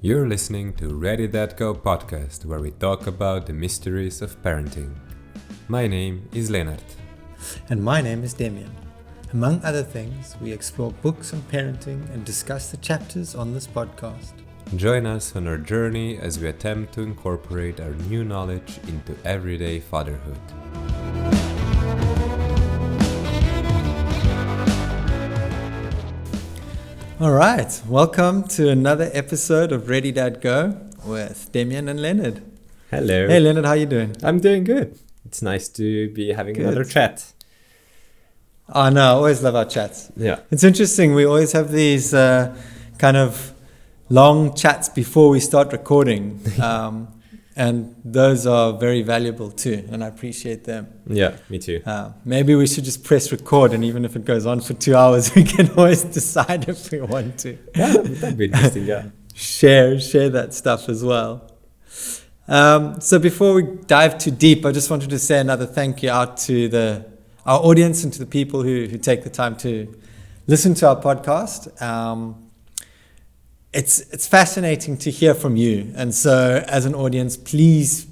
You're listening to Ready That Go podcast, where we talk about the mysteries of parenting. My name is Lenart. And my name is Demian. Among other things, we explore books on parenting and discuss the chapters on this podcast. Join us on our journey as we attempt to incorporate our new knowledge into everyday fatherhood. All right, welcome to another episode of Ready That Go with Demian and Lenart. Hello. Hey Lenart, how you doing? I'm doing good. It's nice to be having another chat. Oh no, I always love our chats. Yeah. It's interesting, we always have these kind of long chats before we start recording. And those are very valuable too, and I appreciate them. Yeah, me too. Maybe we should just press record, and even if it goes on for 2 hours, we can always decide if we want to. Yeah, that'd be interesting, yeah. Share that stuff as well. So before we dive too deep, I just wanted to say another thank you out to our audience and to the people who take the time to listen to our podcast. It's fascinating to hear from you, and so as an audience, please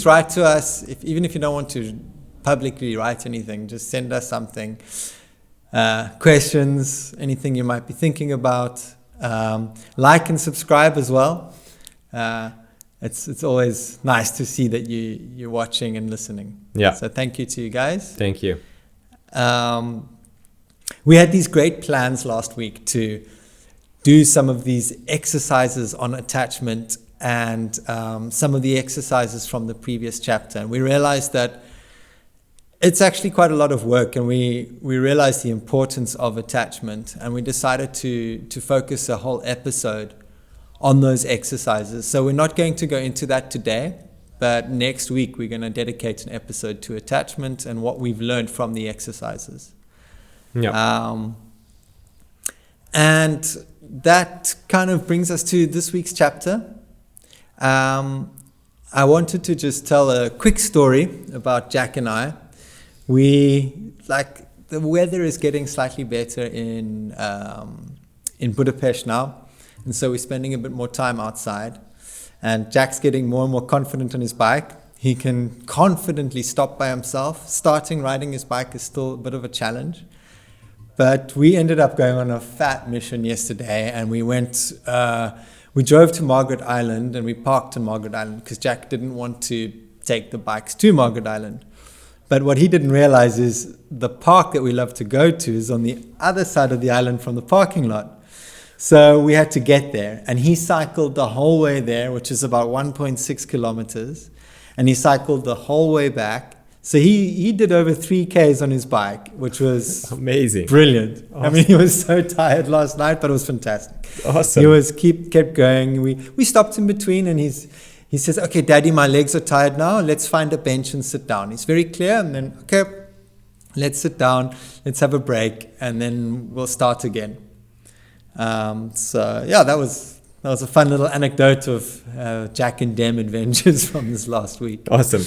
write to us. Even if you don't want to publicly write anything, just send us something, questions, anything you might be thinking about. Like and subscribe as well. It's always nice to see that you're watching and listening. Yeah. So thank you to you guys. Thank you. We had these great plans last week to do some of these exercises on attachment and some of the exercises from the previous chapter. And we realized that it's actually quite a lot of work, and we realized the importance of attachment, and we decided to focus a whole episode on those exercises. So we're not going to go into that today, but next week we're going to dedicate an episode to attachment and what we've learned from the exercises. Yeah. And that kind of brings us to this week's chapter. I wanted to just tell a quick story about Jack and I. The weather is getting slightly better in Budapest now, and so we're spending a bit more time outside. And Jack's getting more and more confident on his bike. He can confidently stop by himself. Starting riding his bike is still a bit of a challenge. But we ended up going on a fat mission yesterday, and we drove to Margaret Island, and we parked in Margaret Island because Jack didn't want to take the bikes to Margaret Island. But what he didn't realize is the park that we love to go to is on the other side of the island from the parking lot. So we had to get there, and he cycled the whole way there, which is about 1.6 kilometers, and he cycled the whole way back. So he did over 3Ks on his bike, which was amazing, brilliant. Awesome. I mean, he was so tired last night, but it was fantastic. Awesome. He was kept going. We stopped in between, and he says, "Okay, Daddy, my legs are tired now. Let's find a bench and sit down." He's very clear, and then okay, let's sit down, let's have a break, and then we'll start again. So yeah, that was a fun little anecdote of Jack and Dem adventures from this last week. Awesome.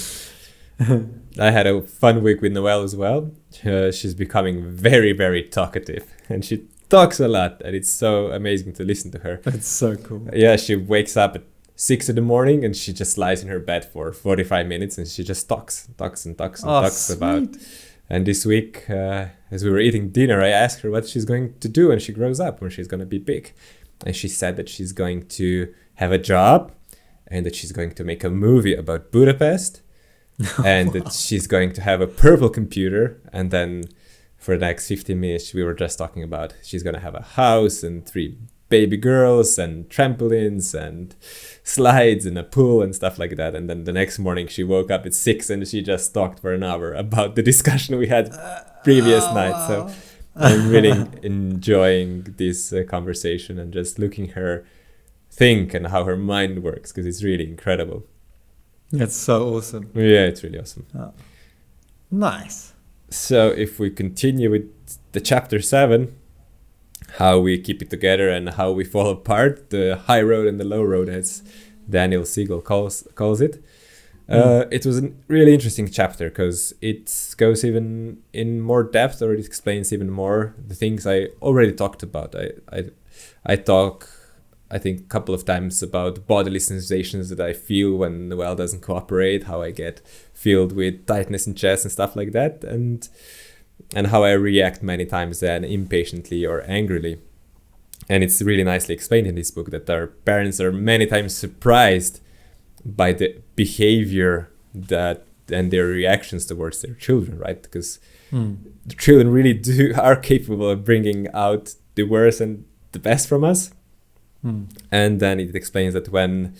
I had a fun week with Noelle as well. She's becoming very, very talkative, and she talks a lot, and it's so amazing to listen to her. That's so cool. Yeah, she wakes up at 6 in the morning, and she just lies in her bed for 45 minutes, and she just talks about. And this week, as we were eating dinner, I asked her what she's going to do when she grows up, when she's going to be big. And she said that she's going to have a job, and that she's going to make a movie about Budapest, and that she's going to have a purple computer. And then for the next 15 minutes, we were just talking about she's going to have a house and 3 baby girls and trampolines and slides and a pool and stuff like that. And then the next morning she woke up at 6 and she just talked for an hour about the discussion we had previous night. So I'm really enjoying this conversation and just looking her think and how her mind works, because it's really incredible. That's so awesome. Yeah, it's really awesome. Oh. Nice. So if we continue with the chapter 7, how we keep it together and how we fall apart, the high road and the low road, as Daniel Siegel calls it. It was a really interesting chapter because it goes even in more depth, or it explains even more the things I already talked about. I talk I think, a couple of times about bodily sensations that I feel when Noelle doesn't cooperate, how I get filled with tightness in chest and stuff like that, and how I react many times then impatiently or angrily. And it's really nicely explained in this book that our parents are many times surprised by the behavior that and their reactions towards their children, right? Because the children really are capable of bringing out the worst and the best from us. And then it explains that when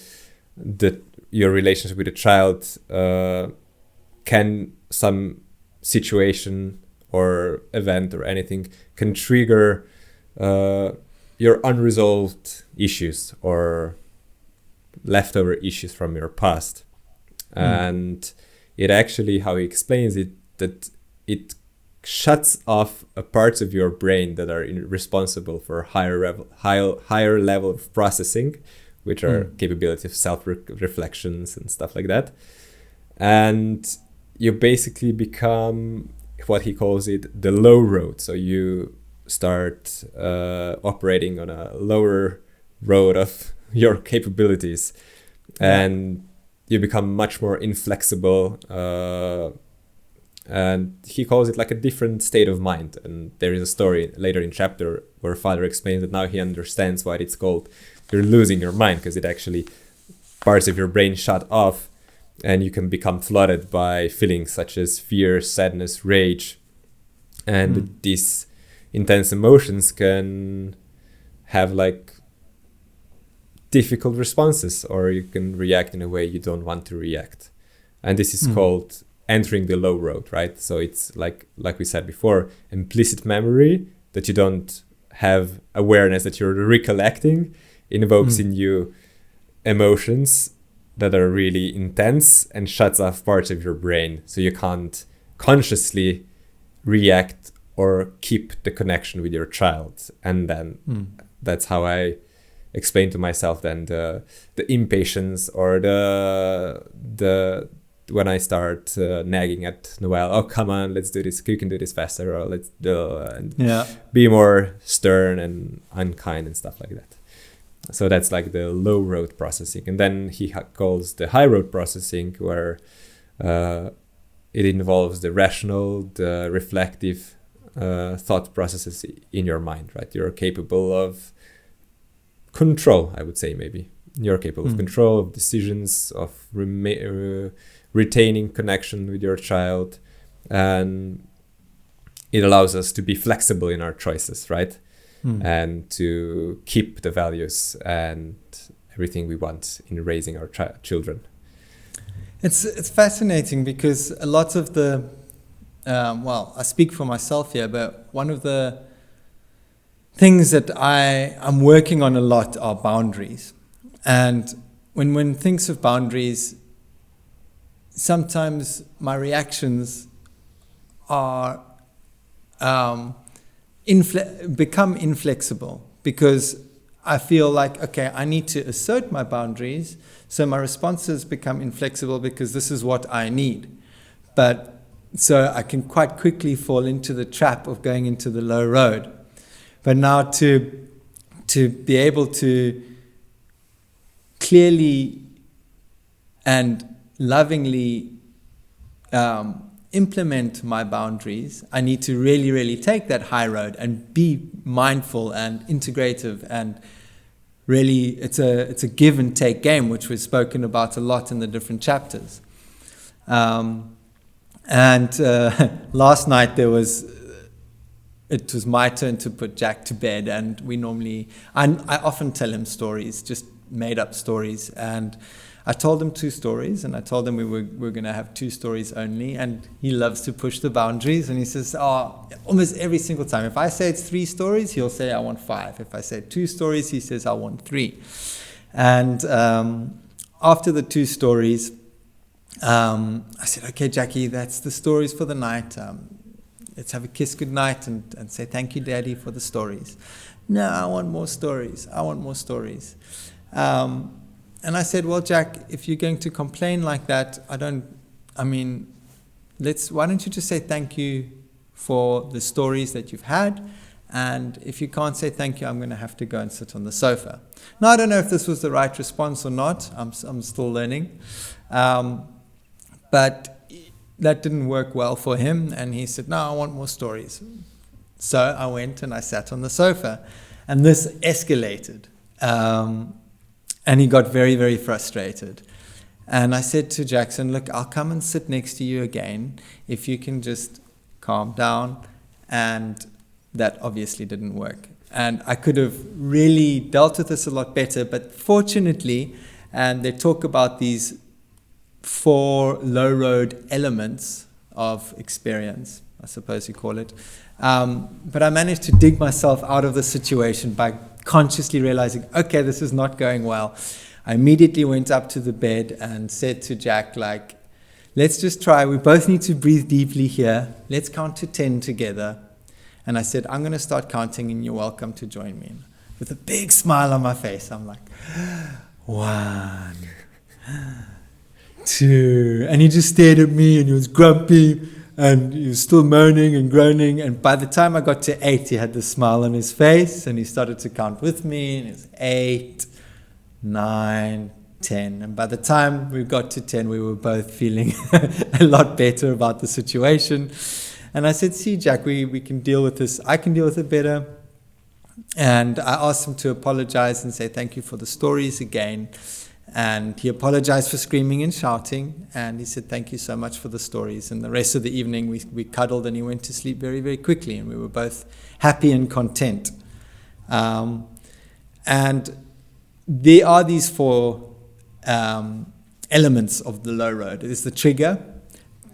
your relationship with a child some situation or event or anything can trigger your unresolved issues or leftover issues from your past. And it actually, how he explains it, that it shuts off parts of your brain that are responsible for higher level of processing, which are capability of self-reflections and stuff like that. And you basically become what he calls it the low road. So you start operating on a lower road of your capabilities, and you become much more inflexible, and he calls it like a different state of mind. And there is a story later in chapter where father explains that now he understands why it's called you're losing your mind, because it actually parts of your brain shut off and you can become flooded by feelings such as fear, sadness, rage, and these intense emotions can have like difficult responses, or you can react in a way you don't want to react. And this is called entering the low road, right? So it's like we said before, implicit memory, that you don't have awareness that you're recollecting, invokes in you emotions that are really intense and shuts off parts of your brain, so you can't consciously react or keep the connection with your child. And then that's how I explain to myself then the impatience, or the when I start nagging at Noelle, oh come on, let's do this, you can do this faster, or let's do and be more stern and unkind and stuff like that. So that's like the low road processing. And then he calls the high road processing, where it involves the rational, the reflective thought processes in your mind, right? You're capable of control, I would say. Maybe you're capable of control, of decisions, of retaining connection with your child, and it allows us to be flexible in our choices, right? And to keep the values and everything we want in raising our children. It's fascinating, because a lot of the I speak for myself here, but one of the things that I'm working on a lot are boundaries. And when one thinks of boundaries, sometimes my reactions are become inflexible, because I feel like, okay, I need to assert my boundaries, so my responses become inflexible because this is what I need. But so I can quite quickly fall into the trap of going into the low road. But now to be able to clearly and lovingly implement my boundaries, I need to really, really take that high road and be mindful and integrative, and really it's a give and take game, which was spoken about a lot in the different chapters. Last night it was my turn to put Jack to bed, and I often tell him stories, just made up stories, and I told him 2 stories, and I told him we were going to have 2 stories only, and he loves to push the boundaries, and he says, almost every single time, if I say it's 3 stories, he'll say I want 5. If I say 2 stories, he says I want 3. And after the 2 stories, I said, okay, Jackie, that's the stories for the night. Let's have a kiss goodnight and say thank you, Daddy, for the stories. No, I want more stories. And I said, well, Jack, if you're going to complain like that, why don't you just say thank you for the stories that you've had, and if you can't say thank you, I'm going to have to go and sit on the sofa. Now, I don't know if this was the right response or not. I'm still learning. But that didn't work well for him, and he said, no, I want more stories. So I went and I sat on the sofa, and this escalated. And he got very, very frustrated. And I said to Jackson, look, I'll come and sit next to you again if you can just calm down. And that obviously didn't work. And I could have really dealt with this a lot better, but fortunately, and they talk about these 4 low road elements of experience, I suppose you call it. But I managed to dig myself out of the situation by consciously realizing, okay, this is not going well. I immediately went up to the bed and said to Jack, like, let's just try. We both need to breathe deeply here. Let's count to 10 together. And I said, I'm going to start counting and you're welcome to join me. With a big smile on my face, I'm like, 1, 2. And he just stared at me and he was grumpy and he was still moaning and groaning. And by the time I got to 8, he had this smile on his face and he started to count with me. And it was 8, 9, 10. And by the time we got to 10, we were both feeling a lot better about the situation. And I said, see, Jack, we can deal with this. I can deal with it better. And I asked him to apologize and say thank you for the stories again. And he apologized for screaming and shouting. And he said, thank you so much for the stories. And the rest of the evening, we cuddled and he went to sleep very, very quickly. And we were both happy and content. And there are these 4 elements of the low road. There's the trigger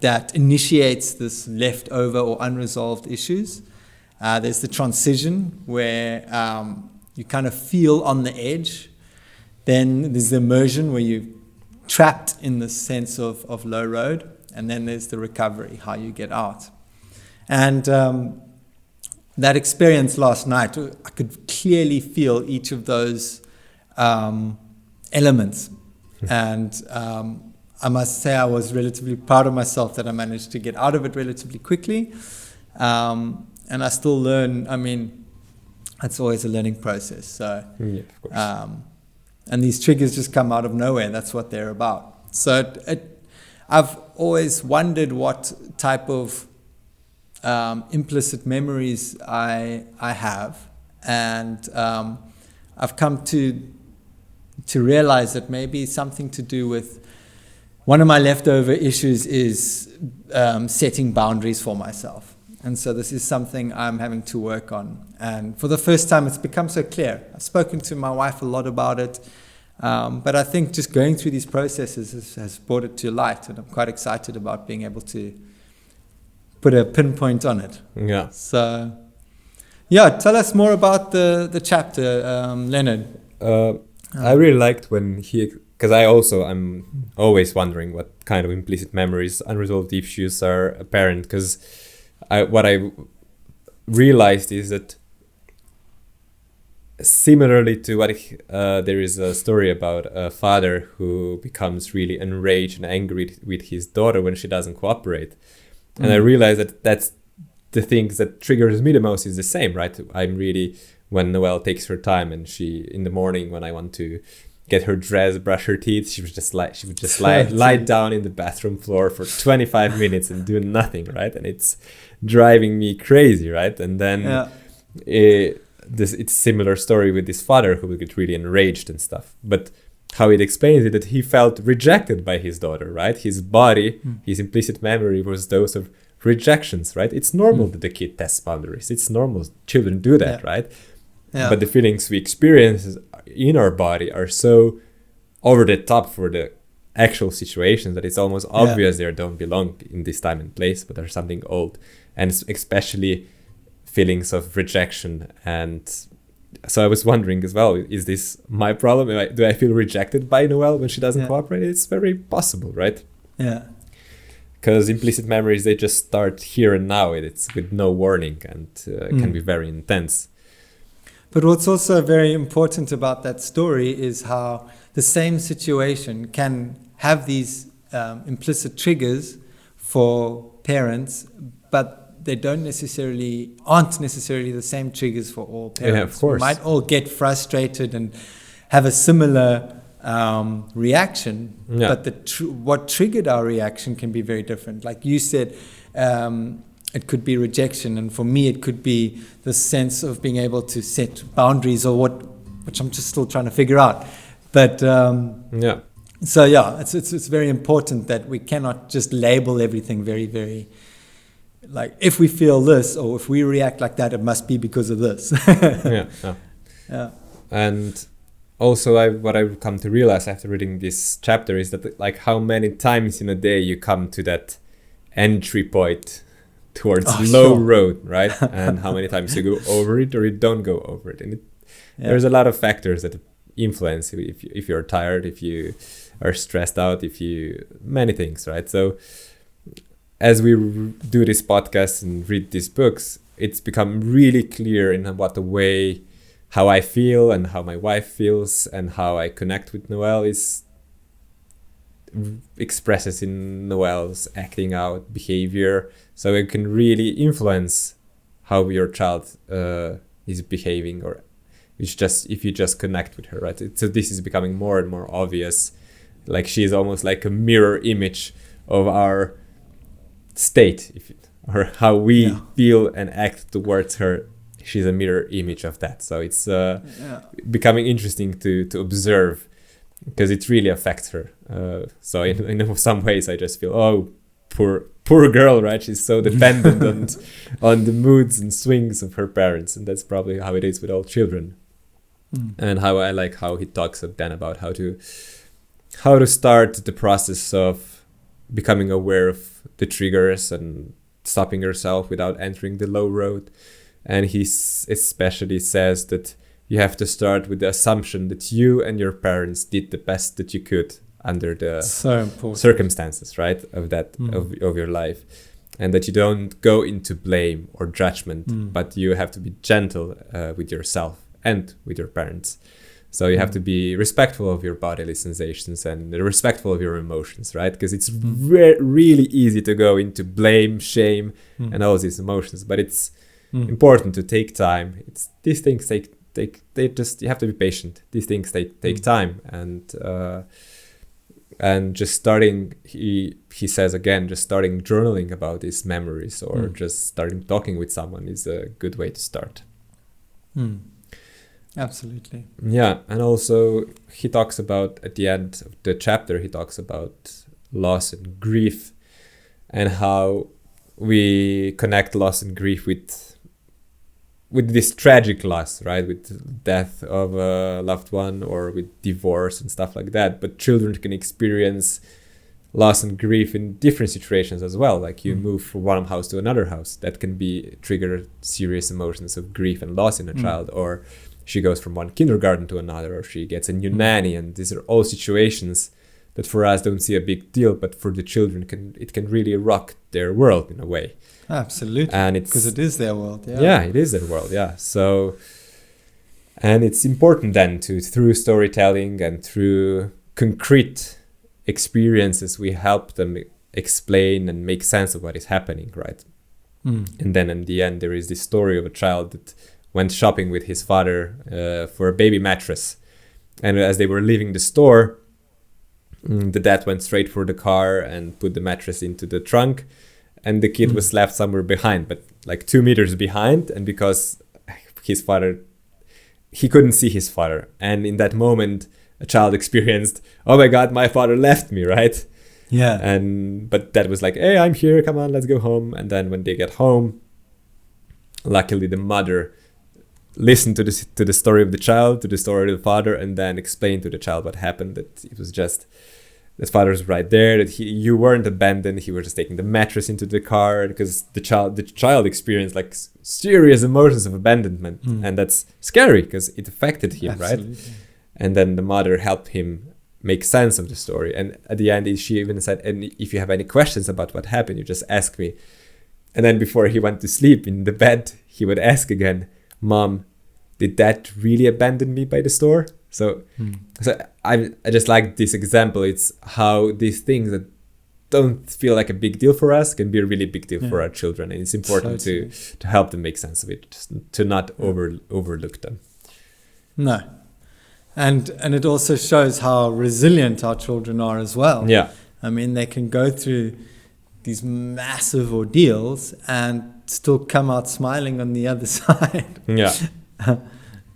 that initiates this leftover or unresolved issues. There's the transition where you kind of feel on the edge. Then there's the immersion where you're trapped in the sense of low road. And then there's the recovery, how you get out. And that experience last night, I could clearly feel each of those elements. And I must say I was relatively proud of myself that I managed to get out of it relatively quickly. And I still learn. I mean, it's always a learning process. So, yeah, of course. And these triggers just come out of nowhere. That's what they're about. So I've always wondered what type of implicit memories I have. And I've come to realize that maybe something to do with one of my leftover issues is setting boundaries for myself. And so this is something I'm having to work on. And for the first time, it's become so clear. I've spoken to my wife a lot about it. But I think just going through these processes has brought it to light. And I'm quite excited about being able to put a pinpoint on it. Yeah. So, yeah, tell us more about the chapter, Leonard. I really liked when because I'm always wondering what kind of implicit memories, unresolved issues are apparent. Because what I realized is that similarly to what there is a story about a father who becomes really enraged and angry with his daughter when she doesn't cooperate. And I realized that that's the things that triggers me the most is the same, right? I'm really, when Noelle takes her time and she, in the morning when I want to get her dressed, brush her teeth, she would just lie down in the bathroom floor for 25 minutes and do nothing, right? And it's driving me crazy, right? And then it's a similar story with this father who would get really enraged and stuff. But how it explains it, that he felt rejected by his daughter, right? His body, his implicit memory was those of rejections, right? It's normal that the kid tests boundaries. It's normal. Children do that, right? Yeah. But the feelings we experience in our body are so over the top for the actual situations that it's almost obvious they don't belong in this time and place, but there's something old. And especially feelings of rejection. And so I was wondering as well, is this my problem? Do I feel rejected by Noelle when she doesn't cooperate? It's very possible, right? Yeah. Because implicit memories, they just start here and now. It's with no warning and can be very intense. But what's also very important about that story is how the same situation can have these implicit triggers for parents, but they aren't necessarily the same triggers for all parents. Yeah, of course. We might all get frustrated and have a similar reaction, but what triggered our reaction can be very different. Like you said, it could be rejection, and for me it could be the sense of being able to set boundaries, or which I'm just still trying to figure out. But so it's very important that we cannot just label everything very, very, like, if we feel this or if we react like that, it must be because of this. And also, what I've come to realize after reading this chapter is that, like, how many times in a day you come to that entry point towards low road, right? And how many times you go over it or you don't go over it. And there's a lot of factors that influence if you're tired, if you are stressed out, many things, right? So as we do this podcast and read these books, it's become really clear in what the way how I feel and how my wife feels and how I connect with Noelle expresses in Noelle's acting out behavior. So it can really influence how your child is behaving, or if you just connect with her, right? So this is becoming more and more obvious. Like, she is almost like a mirror image of our state, or how we feel and act towards her. She's a mirror image of that. So it's becoming interesting to observe, because it really affects her. So in some ways I just feel, oh, poor girl, right? She's so dependent on the moods and swings of her parents. And that's probably how it is with all children. And how I like how he talks then about how to start the process of becoming aware of the triggers and stopping yourself without entering the low road. And he especially says that you have to start with the assumption that you and your parents did the best that you could under the circumstances, right, of that of your life, and that you don't go into blame or judgment, but you have to be gentle with yourself and with your parents. So you have to be respectful of your bodily sensations and respectful of your emotions, right? Because it's really easy to go into blame, shame, and all these emotions, but it's important to take time. These things they just, you have to be patient. These things take time, and just starting, he says again, just starting journaling about these memories, or just starting talking with someone is a good way to start. Absolutely. Yeah, and also he talks about, at the end of the chapter, he talks about loss and grief, and how we connect loss and grief with this tragic loss, right? With death of a loved one, or with divorce and stuff like that. But children can experience loss and grief in different situations as well. Like, you move from one house to another house, that can trigger serious emotions of grief and loss in a child, or she goes from one kindergarten to another, or she gets a new nanny. And these are all situations that for us don't see a big deal, but for the children it can really rock their world in a way. Absolutely. And because it is their world. Yeah, it is their world. Yeah. So, and it's important then through storytelling and through concrete experiences, we help them explain and make sense of what is happening, right? And then in the end, there is this story of a child that went shopping with his father for a baby mattress. And as they were leaving the store, the dad went straight for the car and put the mattress into the trunk. And the kid was left somewhere behind, but like 2 meters behind. And because his father, he couldn't see his father. And in that moment, a child experienced, oh my God, my father left me, right? Yeah. But dad was like, hey, I'm here. Come on, let's go home. And then when they get home, luckily the mother listened to the story of the child, to the story of the father, and then explained to the child what happened. That it was just, that father was right there, that you weren't abandoned. He was just taking the mattress into the car, because the child experienced like serious emotions of abandonment, and that's scary because it affected him. Absolutely. Right? And then the mother helped him make sense of the story. And at the end, she even said, and if you have any questions about what happened, you just ask me. And then before he went to sleep in the bed, he would ask again, Mom, did Dad really abandon me by the store? So I just like this example. It's how these things that don't feel like a big deal for us can be a really big deal for our children, and it's important Totally. to help them make sense of it, just to not overlook them. No. And it also shows how resilient our children are as well. Yeah. I mean, they can go through these massive ordeals and still come out smiling on the other side. Yeah.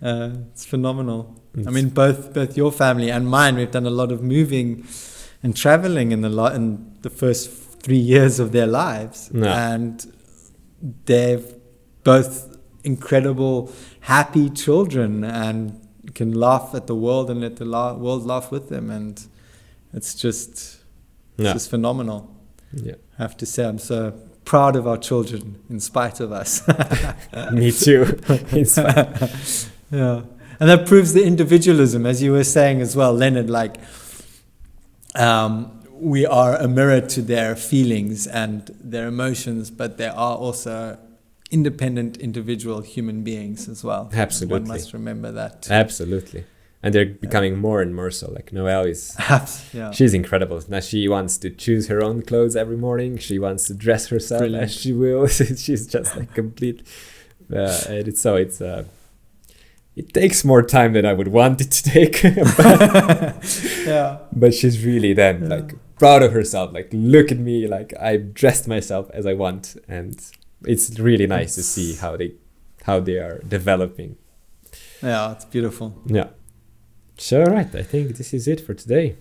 It's phenomenal. I mean, both your family and mine, we've done a lot of moving and traveling in the first 3 years of their lives. Yeah. And they've both incredible, happy children and can laugh at the world and let the world laugh with them. And it's just phenomenal. Yeah. I have to say, I'm so proud of our children in spite of us. Me too. In spite. Yeah. And that proves the individualism, as you were saying as well, Leonard, like we are a mirror to their feelings and their emotions, but they are also independent individual human beings as well. Absolutely. One must remember that. Absolutely. And they're becoming more and more so. Like Noelle is, Yeah. she's incredible. Now she wants to choose her own clothes every morning. She wants to dress herself as she will. She's just like complete. And it takes more time than I would want it to take. But she's really then like proud of herself. Like, look at me. Like, I've dressed myself as I want. And it's really nice to see how they are developing. Yeah, it's beautiful. Yeah. So, all right, I think this is it for today.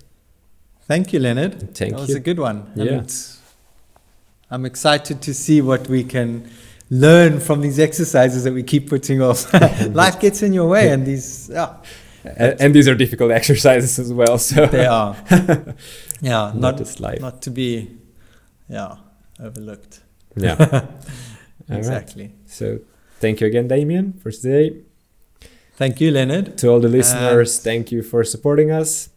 Thank you, Leonard. Thank you. That was a good one. Yeah. And I'm excited to see what we can learn from these exercises that we keep putting off. Life gets in your way, and these... And these are difficult exercises as well. So they are. Yeah, not just life. Not to be overlooked. Yeah. Exactly. Right. So thank you again, Demian, for today. Thank you, Leonard. To all the listeners, thank you for supporting us.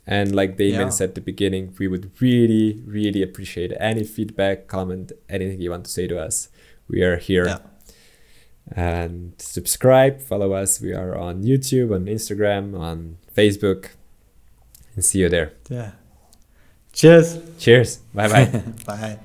And like Demian said at the beginning, we would really, really appreciate any feedback, comment, anything you want to say to us. We are here. Yeah. And subscribe, follow us. We are on YouTube, on Instagram, on Facebook. And see you there. Yeah. Cheers. Cheers. Bye-bye. Bye.